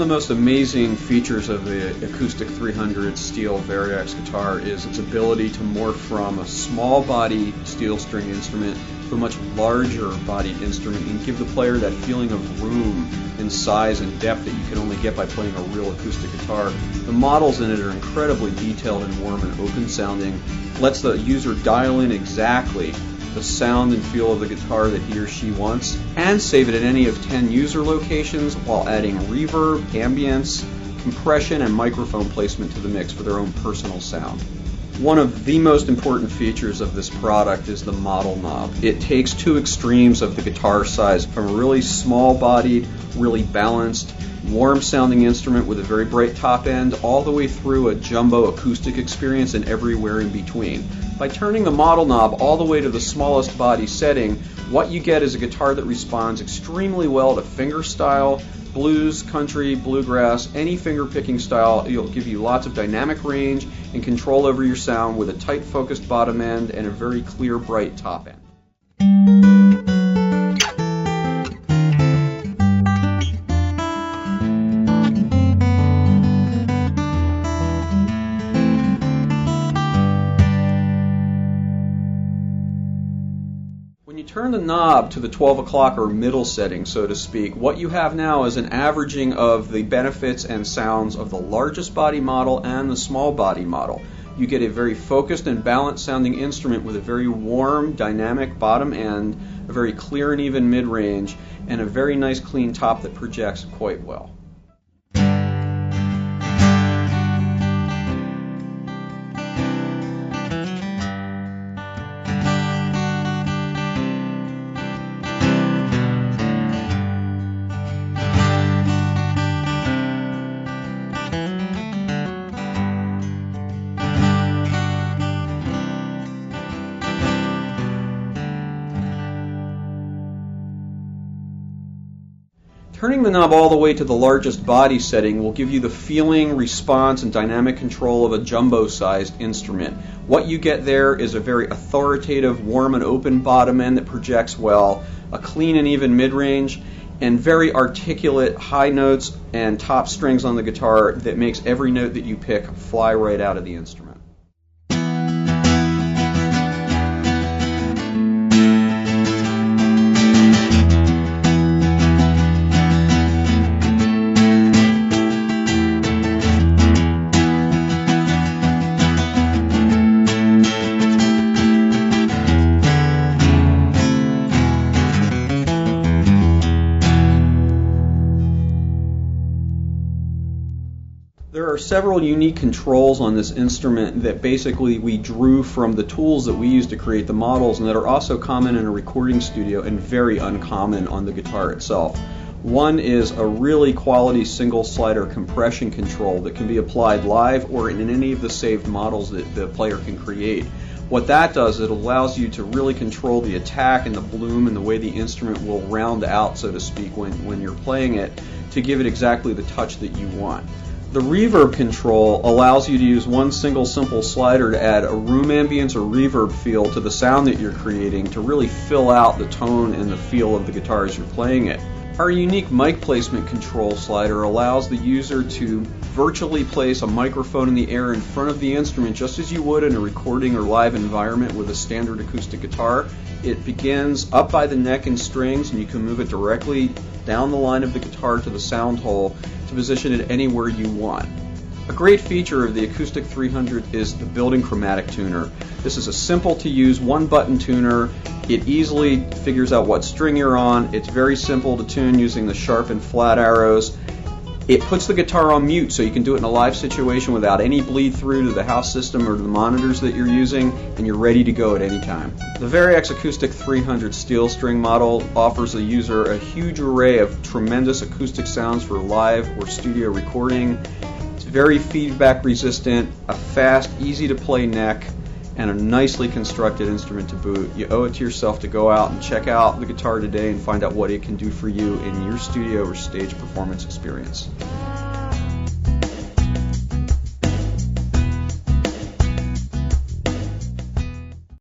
of the most amazing features of the Acoustic 300 steel Variax guitar is its ability to morph from a small body steel string instrument to a much larger bodied instrument and give the player that feeling of room and size and depth that you can only get by playing a real acoustic guitar. The models in it are incredibly detailed and warm and open sounding, lets the user dial in exactly the sound and feel of the guitar that he or she wants, and save it at any of 10 user locations while adding reverb, ambience, compression, and microphone placement to the mix for their own personal sound. One of the most important features of this product is the model knob. It takes two extremes of the guitar size, from a really small-bodied, really balanced, warm-sounding instrument with a very bright top end, all the way through a jumbo acoustic experience and everywhere in between. By turning the model knob all the way to the smallest body setting, what you get is a guitar that responds extremely well to fingerstyle, blues, country, bluegrass, any finger-picking style. It'll give you lots of dynamic range and control over your sound with a tight focused bottom end and a very clear, bright top end. When you turn the knob to the 12 o'clock or middle setting, so to speak, what you have now is an averaging of the benefits and sounds of the largest body model and the small body model. You get a very focused and balanced sounding instrument with a very warm, dynamic bottom end, a very clear and even mid-range, and a very nice clean top that projects quite well. Turning the knob all the way to the largest body setting will give you the feeling, response, and dynamic control of a jumbo-sized instrument. What you get there is a very authoritative, warm and open bottom end that projects well, a clean and even mid-range, and very articulate high notes and top strings on the guitar that makes every note that you pick fly right out of the instrument. There are several unique controls on this instrument that basically we drew from the tools that we use to create the models and that are also common in a recording studio and very uncommon on the guitar itself. One is a really quality single slider compression control that can be applied live or in any of the saved models that the player can create. What that does, it allows you to really control the attack and the bloom and the way the instrument will round out, so to speak, when you're playing it, to give it exactly the touch that you want. The reverb control allows you to use one single simple slider to add a room ambience or reverb feel to the sound that you're creating to really fill out the tone and the feel of the guitar as you're playing it. Our unique mic placement control slider allows the user to virtually place a microphone in the air in front of the instrument just as you would in a recording or live environment with a standard acoustic guitar. It begins up by the neck and strings, and you can move it directly down the line of the guitar to the sound hole to position it anywhere you want. A great feature of the Acoustic 300 is the built-in chromatic tuner. This is a simple to use one button tuner. It easily figures out what string you're on. It's very simple to tune using the sharp and flat arrows. It puts the guitar on mute so you can do it in a live situation without any bleed through to the house system or the monitors that you're using, and you're ready to go at any time. The Variax Acoustic 300 steel string model offers the user a huge array of tremendous acoustic sounds for live or studio recording. It's very feedback resistant, a fast, easy to play neck, and a nicely constructed instrument to boot. You owe it to yourself to go out and check out the guitar today and find out what it can do for you in your studio or stage performance experience.